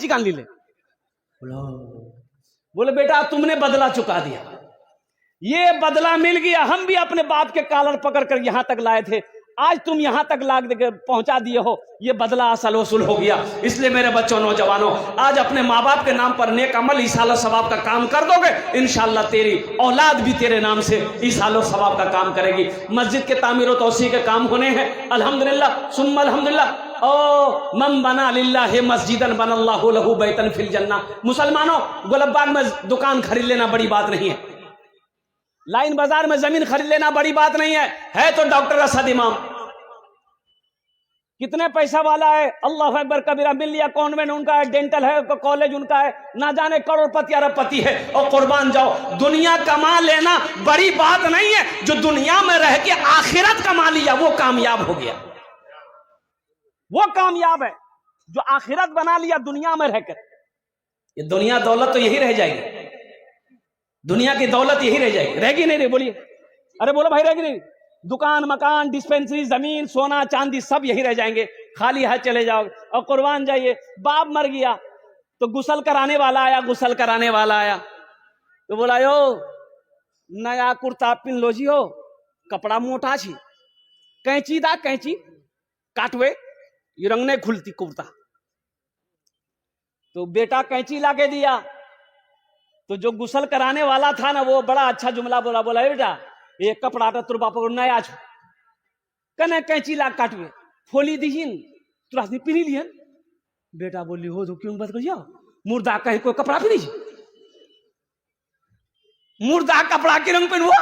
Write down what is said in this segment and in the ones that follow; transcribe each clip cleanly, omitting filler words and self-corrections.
कान ली ले। बोले बेटा तुमने बदला चुका दिया, ये बदला मिल गया। हम भी अपने बाप के कॉलर पकड़ कर यहां तक लाए थे, आज तुम यहां तक ला पहुंचा दिए हो, ये बदला असल वसूल हो गया। इसलिए मेरे बच्चों, नौजवानों, आज अपने माँ बाप के नाम पर नेक अमल ईसालो सवाब का काम कर दोगे, इंशाअल्लाह तेरी औलाद भी तेरे नाम से ईसालो सवाब का काम करेगी। मस्जिद के तामीर और तौसी के काम होने हैं, अल्हम्दुलिल्लाह सुम्मा अल्हम्दुलिल्लाह। ओ मन बना लिल्लाहि मस्जिदन बनल्लाहु लहू बैतन फिल जन्नह। मुसलमानों, गुलबाग में दुकान खरीद लेना बड़ी बात नहीं है, लाइन बाजार में जमीन खरीद लेना बड़ी बात नहीं है तो डॉक्टर असद इमाम कितने पैसा वाला है, अल्लाह अकबर कबीरा, मिल लिया कॉन्वेंट उनका है, डेंटल है, कॉलेज उनका है, ना जाने करोड़पति अरबपति है। और कुर्बान जाओ, दुनिया कमा लेना बड़ी बात नहीं है, जो दुनिया में रह के आखिरत कमा लिया वो कामयाब हो गया, वो कामयाब है। जो आखिरत बना लिया दुनिया में रहकर, ये दुनिया दौलत तो यही रह जाएगी, दुनिया की दौलत यही रह जाएगी, रहेगी नहीं रही? बोलिए, अरे बोलो भाई, रहेगी नहीं? दुकान मकान डिस्पेंसरी जमीन सोना चांदी सब यही रह जाएंगे, खाली हाथ चले जाओगे। और कुर्बान जाइए, बाप मर गया तो गुसल कराने वाला आया, गुसल कराने वाला आया तो बोला यो नया कुर्ता पिन लो जी, हो कपड़ा मोटा छी, कैंची दा कैंची काटवे, ये रंग नहीं खुलती कुर्ता। तो बेटा कैंची लाके दिया, तो जो गुसल कराने वाला था ना, वो बड़ा अच्छा जुमला बोला, बोला बेटा ये कपड़ा तो तुर बाप को नया छो, कने कैंची ला काटवे फोली दीजिन तुरा पिनी लियन। बेटा बोली हो तो क्यों बात कर जाओ, मुर्दा कहीं कोई कपड़ा पहनी, मुर्दा कपड़ा के रंग पहनुआ।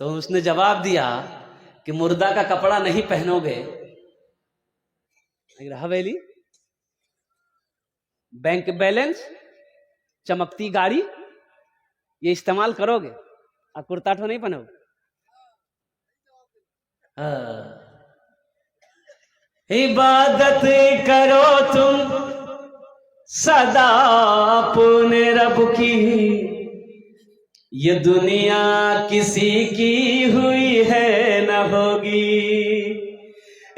तो उसने जवाब दिया कि मुर्दा का कपड़ा नहीं पहनोगे, हवेली बैंक बैलेंस चमकती गाड़ी ये इस्तेमाल करोगे, और कुर्ता तो नहीं पहनोगे। इबादत करो तुम सदा अपने रब की, ये दुनिया किसी की हुई है न होगी।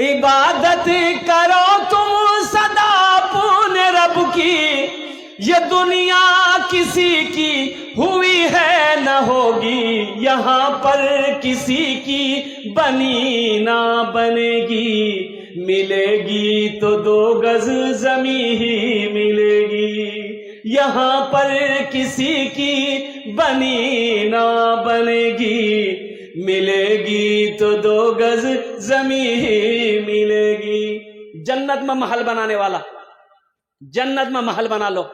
इबादत करो तुम सदा अपने रब की, ये दुनिया किसी की हुई है न होगी। यहाँ पर किसी की बनी ना बनेगी, मिलेगी तो 2 गज जमी ही मिलेगी। यहाँ पर किसी की बनी ना बनेगी, मिलेगी तो 2 गज जमी ही मिलेगी। जन्नत में महल बनाने वाला, जन्नत में महल बना लो,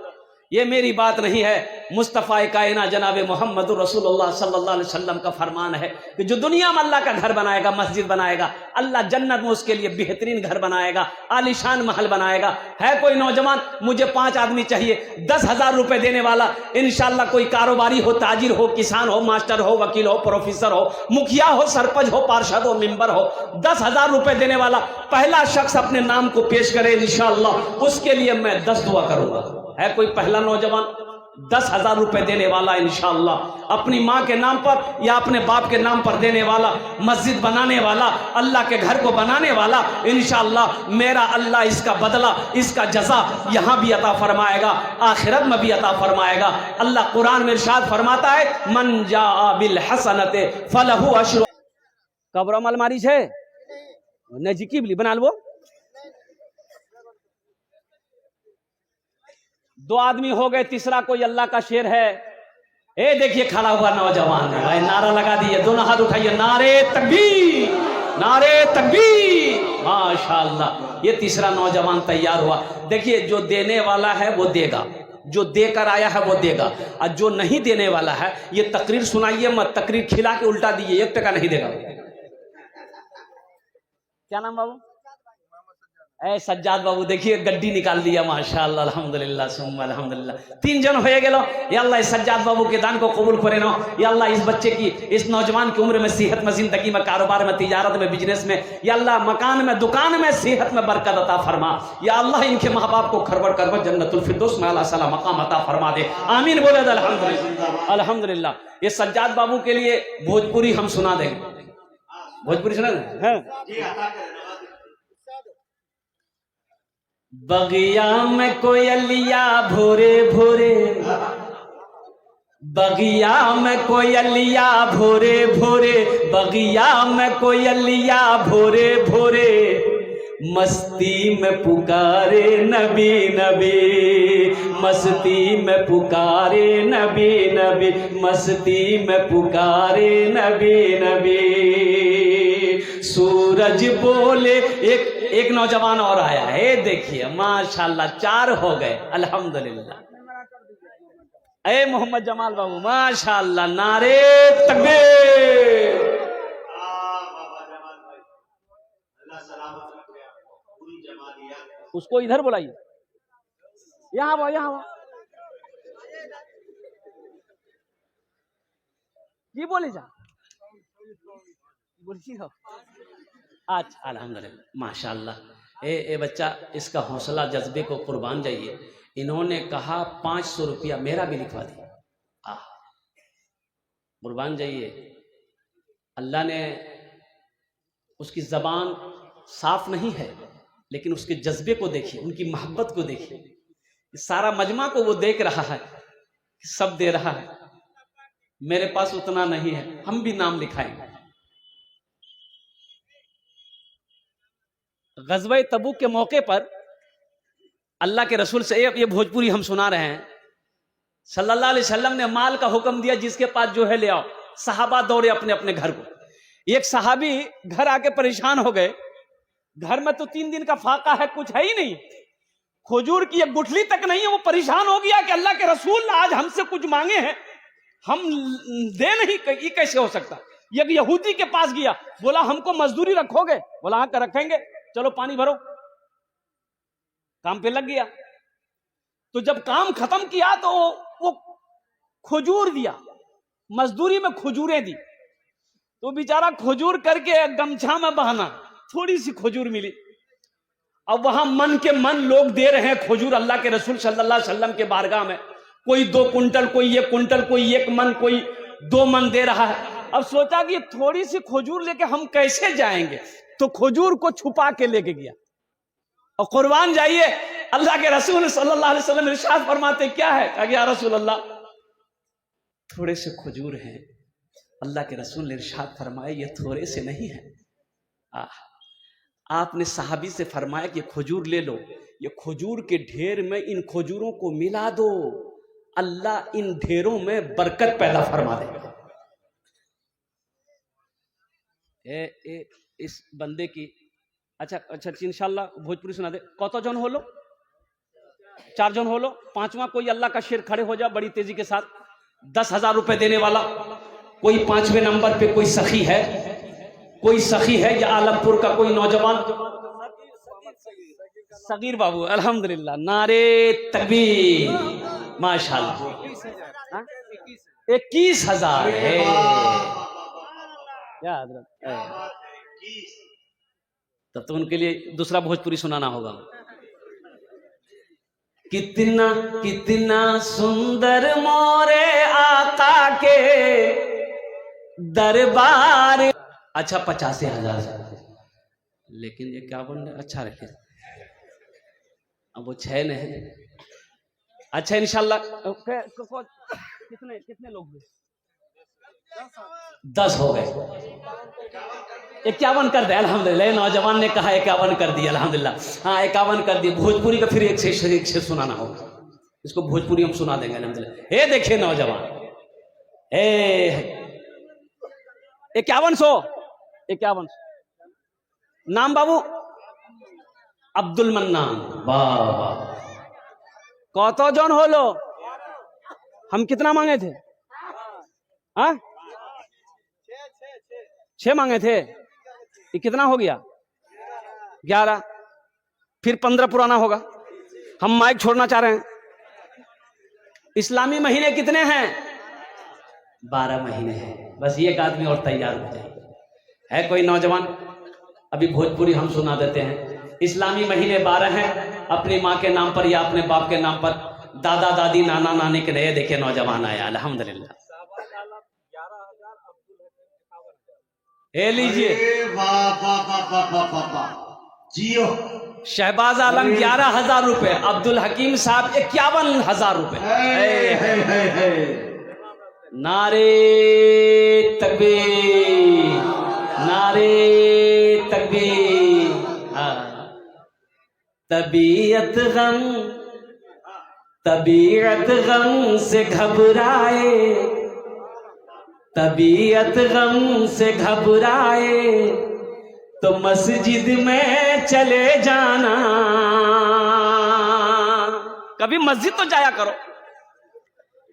ये मेरी बात नहीं है, मुस्तफ़ा कायना जनाब मोहम्मद रसूलुल्लाह सल्लल्लाहु अलैहि वसल्लम का फरमान है कि जो दुनिया में अल्लाह का घर बनाएगा, मस्जिद बनाएगा, अल्लाह जन्नत में उसके लिए बेहतरीन घर बनाएगा, आलीशान महल बनाएगा। है कोई नौजवान, मुझे 5 आदमी चाहिए 10,000 रुपए देने वाला, इंशाअल्लाह कोई कारोबारी हो, ताजिर हो, किसान हो, मास्टर हो, वकील हो, प्रोफेसर हो, मुखिया हो, सरपंच हो, पार्षद हो, मेंबर हो, 10,000 रुपए देने वाला पहला शख्स अपने नाम को पेश करे, इंशाअल्लाह उसके लिए मैं 10 दुआ करूंगा। है कोई पहला नौजवान 10,000 रुपए देने वाला, इंशाअल्लाह अपनी माँ के नाम पर या अपने बाप के नाम पर देने वाला, मस्जिद बनाने वाला, अल्लाह के घर को बनाने वाला, इंशाअल्लाह मेरा अल्लाह इसका बदला, इसका जज़ा यहाँ भी अता फरमाएगा, आखिरत में भी अता फरमाएगा। अल्लाह कुरान में इरशाद फरमाता है, मन जाअ बिल हसनते फलहु अशरु। कब्र में अलमारी है नजीकी बना लो। 2 आदमी हो गए, तीसरा कोई अल्लाह का शेर है। ए देखिए खड़ा हुआ नौजवान है भाई, नारा लगा दिए, दोनों हाथ उठाइए, नारे तकबीर, नारे तकबीर, माशाअल्लाह। ये तीसरा नौजवान तैयार हुआ। देखिए जो देने वाला है वो देगा, जो देकर आया है वो देगा, और जो नहीं देने वाला है, ये तकरीर सुनाइए मत, तकरीर खिला के उल्टा दीजिए, 1 टका नहीं देगा। क्या नाम बाबू? ए सज्जाद बाबू, देखिए गड्डी निकाल दिया, माशाअल्लाह, अल्हम्दुलिल्लाह सुम्मा अल्हम्दुलिल्लाह। 3 जन हो गेलो। या अल्लाह इस सज्जाद बाबू के दान को कबूल करे ना। या अल्लाह इस बच्चे की, इस नौजवान की उम्र में, सेहत में, जिंदगी में, कारोबार में, तिजारत में, बिजनेस में, या अल्लाह मकान में, दुकान में, सेहत में बरकत अता फरमा। या अल्लाह इनके माँ बाप को खरबर करबर जन्नतुल फिरदौस में आला सला मकाम अता फरमा दे, आमीन बोले अल्हम्दुलिल्लाह अल्हम्दुलिल्लाह। ये सज्जाद बाबू के लिए भोजपुरी हम सुना देंगे, भोजपुरी सुना दें। बगिया में कोयलिया भोरे भोरे, बगिया में कोयलिया भोरे भोरे, बगिया में कोयलिया भोरे भोरे, मस्ती में पुकारे नबी नबी, मस्ती में पुकारे नबी नबी, मस्ती में पुकारे नबी नबी। सूरज बोले, एक नौजवान और आया है, देखिए माशाल्लाह 4 हो गए अल्हम्दुलिल्लाह। ए मोहम्मद जमाल बाबू माशाल्लाह, नारे तकबीर। उसको इधर बुलाइए, यहाँ आओ, यहाँ आओ। ये बोले जा, बोलिए हो। अच्छा अल्हम्दुलिल्लाह माशाल्लाह। ए बच्चा, इसका हौसला जज्बे को कुर्बान जाइए। इन्होंने कहा 500 रुपया मेरा भी लिखवा दिया। कुर्बान जाइए। अल्लाह ने, उसकी जबान साफ नहीं है लेकिन उसके जज्बे को देखिए, उनकी मोहब्बत को देखिए। सारा मजमा को वो देख रहा है, सब दे रहा है। मेरे पास उतना नहीं है, हम भी नाम लिखाएंगे। गज़वे तबूक के मौके पर अल्लाह के रसूल से, ये भोजपुरी हम सुना रहे हैं, सल्लल्लाहु अलैहि वसल्लम ने माल का हुक्म दिया, जिसके पास जो है ले आओ। सहाबा दौड़े अपने अपने घर को। एक सहाबी घर आके परेशान हो गए, घर में तो 3 दिन का फाका है, कुछ है ही नहीं, खजूर की एक गुठली तक नहीं है। वो परेशान हो गया कि अल्लाह के रसूल आज हमसे कुछ मांगे हैं, हम दे नहीं, ये कैसे हो सकता। एक यहूदी के पास गया, बोला हमको मजदूरी रखोगे? बोला हाँ रखेंगे, चलो पानी भरो। काम पे लग गया। तो जब काम खत्म किया तो वो खजूर दिया, मजदूरी में खजूरें दी। तो बेचारा खजूर करके गमछा में बहाना, थोड़ी सी खजूर मिली। अब वहां मन के मन लोग दे रहे हैं खजूर अल्लाह के रसूल सल्लल्लाहु अलैहि वसल्लम के बारगाह में। कोई 2 कुंटल, कोई 1 कुंटल, कोई 1 मन, कोई 2 मन दे रहा है। अब सोचा कि थोड़ी सी खजूर लेके हम कैसे जाएंगे, तो खजूर को छुपा के लेके गया। और कुर्बान जाइए, अल्लाह के रसूल सल्लल्लाहु अलैहि वसल्लम इरशाद फरमाते क्या है, कहा या रसूल अल्लाह थोड़े से खजूर हैं। अल्लाह के रसूल ने इरशाद फरमाया ये थोड़े से नहीं है। आपने सहाबी से फरमाया कि खजूर ले लो, ये खजूर के ढेर में इन खजूरों को मिला दो, अल्लाह इन ढेरों में बरकत पैदा फरमा देगा। इस बंदे की अच्छा इंशाल्लाह भोजपुरी सुना दे। कत जन हो लो? 4 जन हो लो। 5वां कोई अल्लाह का शेर खड़े हो जा बड़ी तेजी के साथ। 10,000 रुपए देने वाला कोई 5वें नंबर पे कोई सखी है, कोई सखी है या आलमपुर का कोई नौजवान? सगीर बाबू अल्हम्दुलिल्लाह, नारे तकबीर माशाल्लाह। 21,000 है क्या हजरत? तब तो उनके लिए दूसरा भोजपुरी सुनाना होगा। कितना कितना सुंदर मोरे आका के दरबार। अच्छा 85,000, लेकिन ये क्या बोल रहे? अच्छा रखे, अब वो 6 नहीं। अच्छा इंशाल्लाह कितने लोग हुए? 10 हो गए। 51 कर दे अल्हम्दुलिल्लाह। नौजवान ने कहा 51 कर दिया अल्हम्दुलिल्लाह। हाँ 51 कर दिया। भोजपुरी का फिर एक से सुनाना होगा, इसको भोजपुरी हम सुना देंगे अल्हम्दुलिल्लाह। हे देखिए नौजवान, 51 नाम बाबू अब्दुल मन्नान। वाह कत जन हो लो? हम कितना मांगे थे? हाँ 6 मांगे थे, ये कितना हो गया? 11, फिर 15 पुराना होगा। हम माइक छोड़ना चाह रहे हैं। इस्लामी महीने कितने हैं? 12 महीने हैं। बस ये एक आदमी और तैयार हो जाए। है कोई नौजवान? अभी भोजपुरी हम सुना देते हैं। इस्लामी महीने 12 हैं। अपनी माँ के नाम पर या अपने बाप के नाम पर, दादा दादी नाना नानी के नए देखे नौजवान आया अल्हम्दुलिल्लाह। लीजिए जियो। शहबाज आलम 11,000 रुपए, अब्दुल हकीम साहब 51,000 रुपए। नारे तकबीर, नारे तकबीर। तबीयत गम से घबराए, तबीयत गम से घबराए तो मस्जिद में चले जाना। कभी मस्जिद तो जाया करो।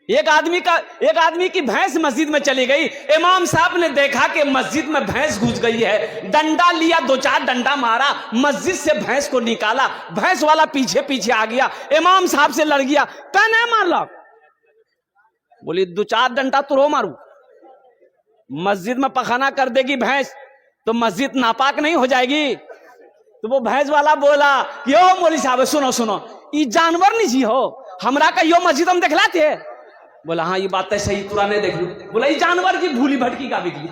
एक आदमी की भैंस मस्जिद में चली गई। इमाम साहब ने देखा कि मस्जिद में भैंस घुस गई है, डंडा लिया, 2-4 डंडा मारा, मस्जिद से भैंस को निकाला। भैंस वाला पीछे पीछे आ गया, इमाम साहब से लड़ गया। कहना है मार लो, बोली 2-4 डंडा तो रो मारू। मस्जिद में पखाना कर देगी भैंस तो मस्जिद नापाक नहीं हो जाएगी। तो वो भैंस वाला बोला कि ओ मौलवी साहब सुनो सुनो, ये जानवर नहीं जी हो, हमरा का यो मस्जिद हम देखलाते। बोला हाँ ये बात है सही, पुराने देख लू। बोला ये जानवर की भूली भटकी का बिकली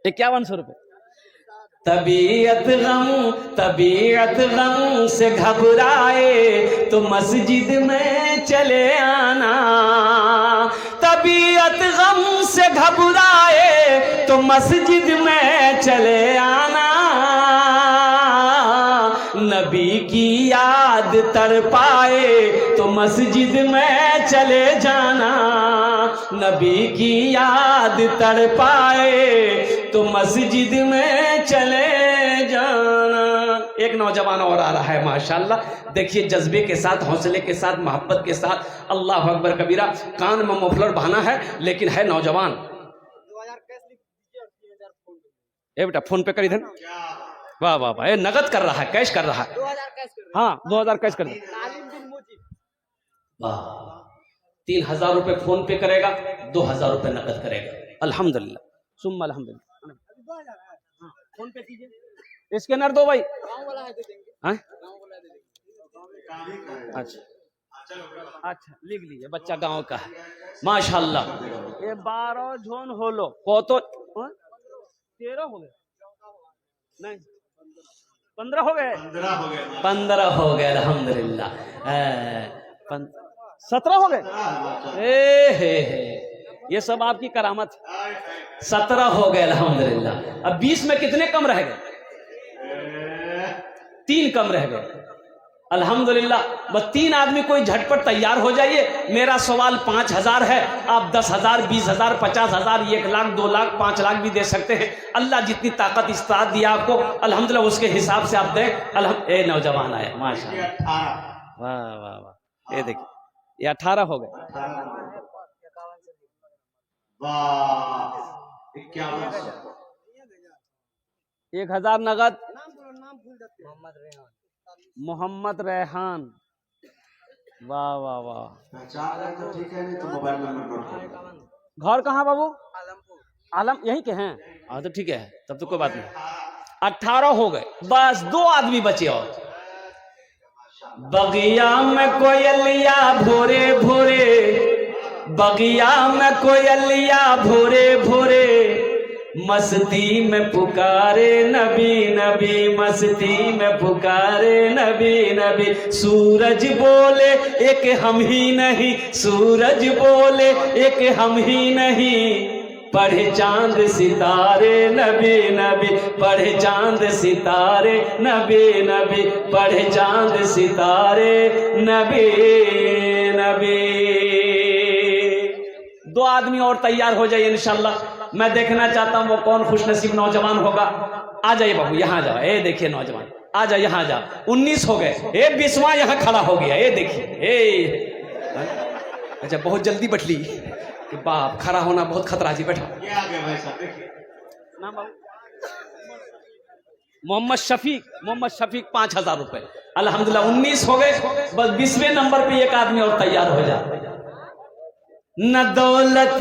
5100 रुपए। तबीयत गम से घबराए तो मस्जिद में चले आना। तबीयत गम से घबराए तो मस्जिद में चले आना। नबी की याद तड़पाए तो मस्जिद में चले जाना। नबी की याद तड़पाए तो मस्जिद में चले जाना। एक नौजवान और आ रहा है माशाल्लाह, देखिए जज्बे के साथ, हौसले के साथ, मोहब्बत के साथ। अल्लाह अकबर कबीरा। कान में मफलर बहाना है लेकिन है नौजवान। 2000 कैश लिख दीजिए और 3000 फोन पे। ए बेटा फोन पे कर इधर। वाह वाह वाह, ये नगद कर रहा है, कैश कर रहा है। 2000 कैश कर रहे। हाँ 2000 कैश कर दे। तालिम बिन मुजीब। वाह, 3000 रुपए फोन पे करेगा, 2000 रुपए नकद करेगा। अल्हम्दुलिल्लाह सुम्मा अल्हम्दुलिल्लाह। 2000 है। हां फोन पे कीजिए। स्कैनर दो भाई। गांव वाला है दे देंगे। हैं? गांव वाला दे देंगे। अच्छा अच्छा लिख लीजिए, बच्चा गांव का है माशाल्लाह। ये 12 झोन होलो को तो 13 हो गए, नहीं 15 हो गए, 15 हो गए अल्हम्दुलिल्लाह। 17 हो गए। ये सब आपकी करामत। 17 हो गए अल्हम्दुलिल्लाह। अब 20 में कितने कम रह गए? 3 कम रह गए अल्हम्दुलिल्लाह। बस 3 आदमी कोई झटपट तैयार हो जाइए। मेरा सवाल 5000 है, आप 10,000, 20,000, 50,000, 1 लाख, 2 लाख, 5 लाख भी दे सकते हैं। अल्लाह जितनी ताकत इस्तात दिया आपको अल्हम्दुलिल्लाह उसके हिसाब से आप दें। ए नौजवान आए माशाल्लाह, वाह वाह वाह। ये देखिए ये 18 हो गए। 1000 नगद। नाम भूल जाते हैं। मोहम्मद रेहान। मोहम्मद रेहान, वाह वाह वाह। तो ठीक है, नहीं तो मोबाइल नंबर नोट कर। घर कहाँ बाबू? आलमपुर। आलम यहीं के हैं? हाँ तो ठीक है, तब तो कोई बात नहीं। 18 हो गए, बस 2 आदमी बचे और। बगिया में कोयलिया भोरे भोरे, बगिया में कोयलिया भोरे भोरे, मस्ती में पुकारे नबी नबी, मस्ती में पुकारे नबी नबी। सूरज बोले एक हम ही नहीं, सूरज बोले एक हम ही नहीं, पढ़े चांद सितारे नबी नबी, पढ़े चांद सितारे नबी नबी, पढ़े चांद सितारे नबी नबी। 2 आदमी और तैयार हो जाइए इंशाल्लाह। मैं देखना चाहता हूं वो कौन खुशनसीब नौजवान होगा। आ जाइए बाबू, यहां जाओ। ए देखिए नौजवान, आ जाओ यहां जाओ। 19 हो गए। ए 20वां यहां खड़ा हो गया। ए देखिए अच्छा बहुत जल्दी बैठ ली कि बाप, खड़ा होना बहुत खतरा जी। बैठा मोहम्मद शफीक 5000 रुपए अल्हम्दुलिल्लाह। 19 हो गए, बस 20वें नंबर पे एक आदमी और तैयार हो जाए। न दौलत